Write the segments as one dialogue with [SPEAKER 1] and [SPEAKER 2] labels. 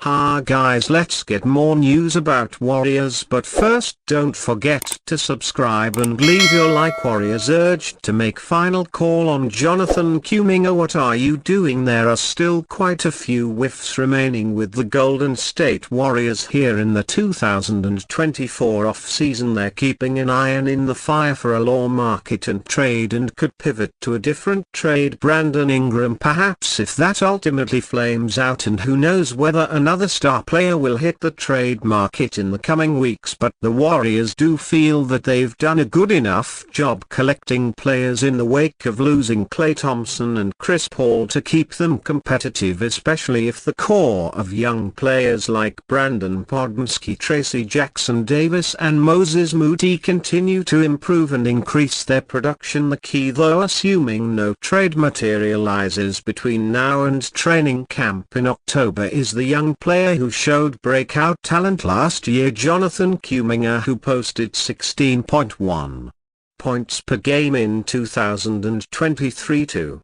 [SPEAKER 1] Ha guys, let's get more news about Warriors, but first don't forget to subscribe and leave your like. Warriors urged to make final call on Jonathan Kuminga. What are you doing? There are still quite a few whiffs remaining with the Golden State Warriors here in the 2024 offseason. They're keeping an iron in the fire for a law market and trade, and could pivot to a different trade, Brandon Ingram perhaps, if that ultimately flames out, and who knows whether another star player will hit the trade market in the coming weeks. But the Warriors do feel that they've done a good enough job collecting players in the wake of losing Klay Thompson and Chris Paul to keep them competitive, especially if the core of young players like Brandon Podolski, Tracy Jackson-Davis and Moses Moody continue to improve and increase their production. The key, though, assuming no trade materializes between now and training camp in October, is the young player who showed breakout talent last year, Jonathan Kuminga, who posted 16.1 points per game in 2023-24.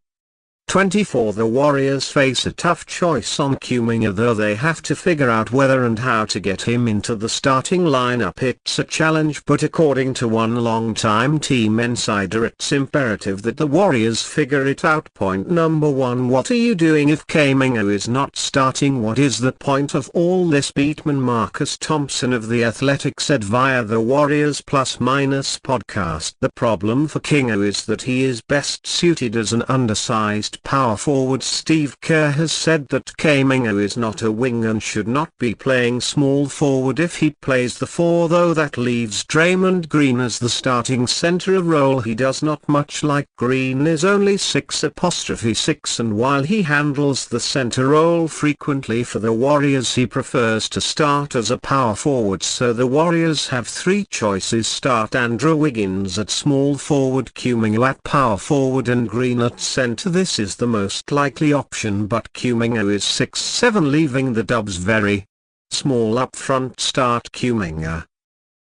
[SPEAKER 1] The Warriors face a tough choice on Kuminga, though. They have to figure out whether and how to get him into the starting lineup. It's a challenge, but according to one longtime team insider, it's imperative that the Warriors figure it out. Point number one: what are you doing if Kuminga is not starting? What is the point of all this? Beatman Marcus Thompson of The Athletic said via the Warriors Plus Minus podcast. The problem for Kuminga is that he is best suited as an undersized power forward. Steve Kerr has said that Kuminga is not a wing and should not be playing small forward if he plays the 4, though that leaves Draymond Green as the starting center, a role he does not much like. Green is only 6'6", and while he handles the center role frequently for the Warriors, he prefers to start as a power forward. So the Warriors have 3 choices: start Andrew Wiggins at small forward, Kuminga at power forward and Green at center. This is the most likely option, but Kuminga is 6'7", leaving the Dubs very small up front. Start Kuminga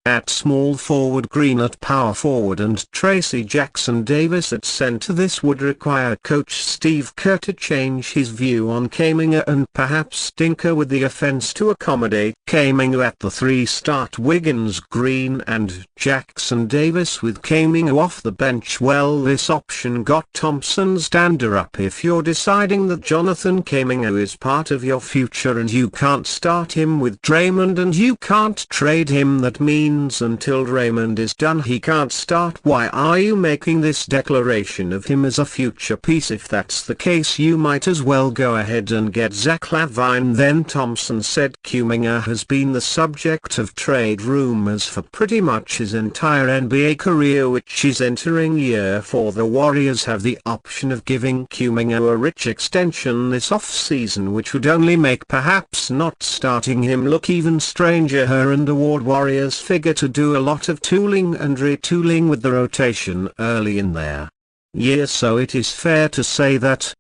[SPEAKER 1] at small forward, Green at power forward and Tracy Jackson-Davis at center. This would require coach Steve Kerr to change his view on Kuminga and perhaps tinker with the offense to accommodate Kuminga at the 3. Start Wiggins, Green and Jackson-Davis with Kuminga off the bench. Well, this option got Thompson's dander up. If you're deciding that Jonathan Kuminga is part of your future and you can't start him with Draymond and you can't trade him, that means until Draymond is done he can't start. Why are you making this declaration of him as a future piece? If that's the case, you might as well go ahead and get Zach LaVine then. Thompson said Kuminga has been the subject of trade rumors for pretty much his entire NBA career, which is entering year 4. The Warriors have the option of giving Kuminga a rich extension this offseason, which would only make perhaps not starting him look even stranger. Her and award Warriors figure to do a lot of tooling and retooling with the rotation early in their year, so it is fair to say that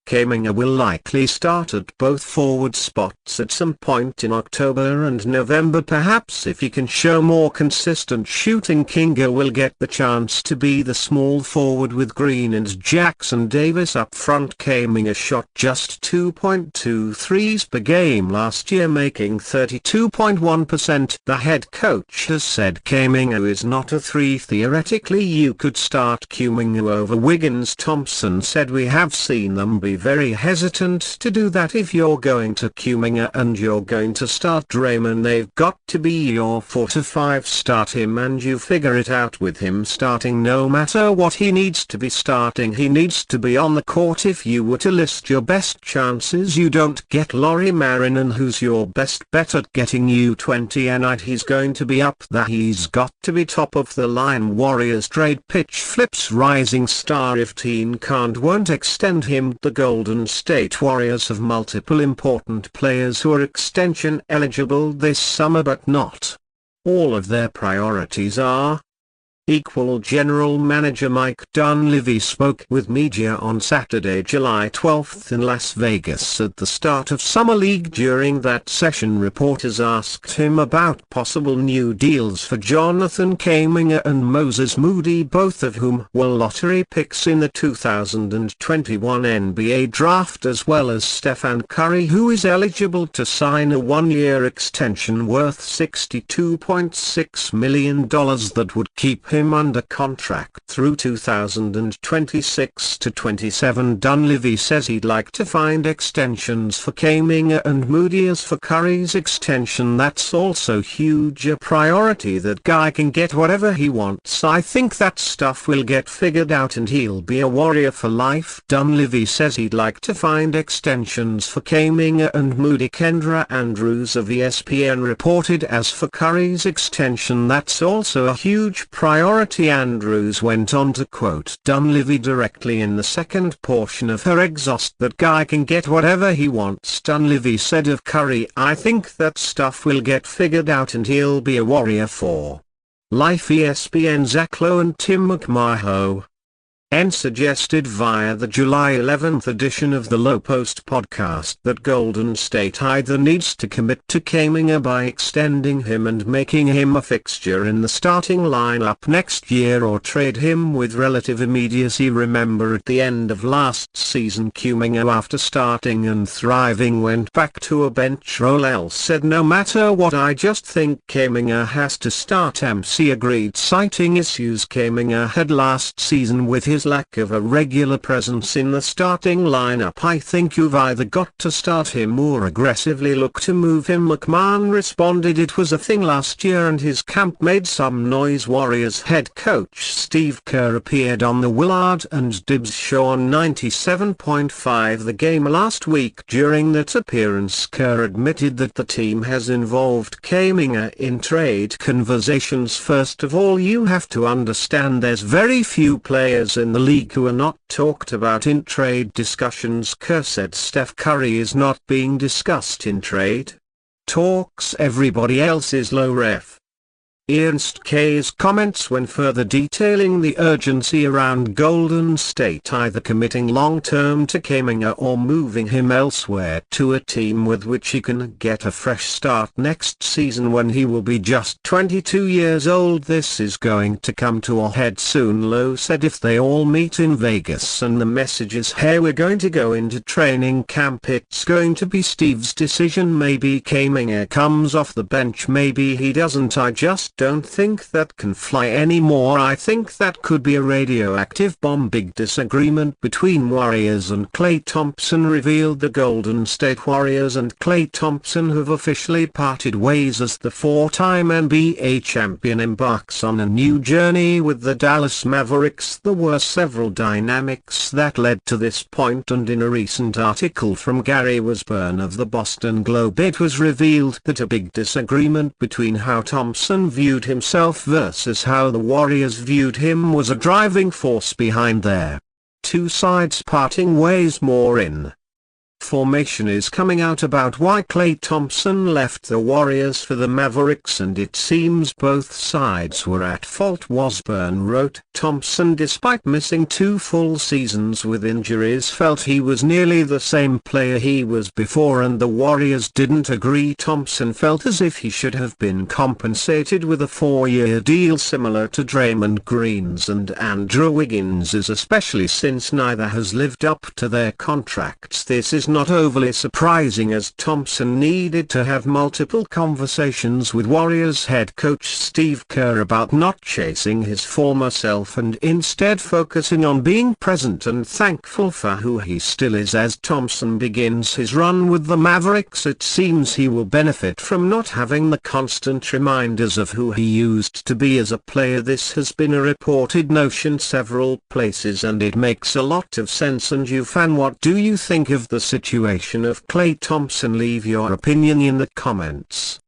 [SPEAKER 1] Kuminga will likely start at both forward spots at some point in October and November. Perhaps if he can show more consistent shooting, Kuminga will get the chance to be the small forward with Green and Jackson-Davis up front. Kuminga shot just 2.2 threes per game last year, making 32.1%. The head coach has said Kuminga is not a 3. Theoretically, you could start Kuminga over Wiggins. Thompson said, we have seen them be very hesitant to do that. If you're going to Kuminga and you're going to start Draymond, they've got to be your 4 to 5. Start him and you figure it out with him starting. No matter what he needs to be starting, he needs to be on the court. If you were to list your best chances, you don't get Lauri Markkanen, who's your best bet at getting you 20 a night. He's going to be up there. He's got to be top of the line. warriorstrade pitch flips rising star. If team won't extend him, the Golden State Warriors have multiple important players who are extension eligible this summer, but not all of their priorities are General Manager Mike Dunleavy spoke with media on Saturday, July 12 in Las Vegas at the start of Summer League. During that session, reporters asked him about possible new deals for Jonathan Kuminga and Moses Moody, both of whom were lottery picks in the 2021 NBA draft, as well as Stephen Curry, who is eligible to sign a one-year extension worth $62.6 million that would keep him under contract through 2026 to 27. Dunleavy says he'd like to find extensions for Kuminga and Moody. As for Curry's extension, that's also huge a priority. That guy can get whatever he wants. I think that stuff will get figured out and he'll be a Warrior for life. Dunleavy says he'd like to find extensions for Kuminga and Moody. Kendra Andrews of ESPN reported, as for Curry's extension, that's also a huge priority. Andrews went on to quote Dunleavy directly in the second portion of her exhaust: "That guy can get whatever he wants." Dunleavy said of Curry, "I think that stuff will get figured out and he'll be a Warrior for life." ESPN's Zach Lowe and Tim McMahon suggested via the July 11 edition of the Low Post podcast that Golden State either needs to commit to Kuminga by extending him and making him a fixture in the starting lineup next year, or trade him with relative immediacy. Remember, at the end of last season, Kuminga, after starting and thriving, went back to a bench role. El said, "No matter what, I just think Kuminga has to start." MC agreed, citing issues Kuminga had last season with his lack of a regular presence in the starting lineup. "I think you've either got to start him or aggressively look to move him." McMahon responded, "It was a thing last year and his camp made some noise." Warriors head coach Steve Kerr appeared on the Willard and Dibs show on 97.5 The Game last week. During that appearance, Kerr admitted that the team has involved Kuminga in trade conversations. "First of all, you have to understand there's very few players in the league who are not talked about in trade discussions." Kerr said Steph Curry is not being discussed in trade talks. Everybody else is low ref. Ernst K's comments when further detailing the urgency around Golden State either committing long-term to Kuminga or moving him elsewhere to a team with which he can get a fresh start next season when he will be just 22 years old. "This is going to come to a head soon," Lowe said. "If they all meet in Vegas and the message is, hey, we're going to go into training camp, it's going to be Steve's decision. Maybe Kuminga comes off the bench, maybe he doesn't. I just don't think that can fly anymore. I think that could be a radioactive bomb." Big disagreement between Warriors and Klay Thompson revealed the Golden State Warriors and Klay Thompson have officially parted ways as the four-time NBA champion embarks on a new journey with the Dallas Mavericks. There were several dynamics that led to this point, and in a recent article from Gary Wasburn of the Boston Globe, it was revealed that a big disagreement between how Thompson viewed himself versus how the Warriors viewed him was a driving force behind their two sides parting ways. More information is coming out about why Klay Thompson left the Warriors for the Mavericks, and it seems both sides were at fault. Wasburn wrote, "Thompson, despite missing 2 full seasons with injuries, felt he was nearly the same player he was before, and the Warriors didn't agree. Thompson felt as if he should have been compensated with a 4-year deal similar to Draymond Green's and Andrew Wiggins's, especially since neither has lived up to their contracts. This is not overly surprising, as Thompson needed to have multiple conversations with Warriors head coach Steve Kerr about not chasing his former self and instead focusing on being present and thankful for who he still is. As Thompson begins his run with the Mavericks, it seems he will benefit from not having the constant reminders of who he used to be as a player. This has been a reported notion several places, and it makes a lot of sense. And you fan, what do you think of the situation of Klay Thompson? Leave your opinion in the comments.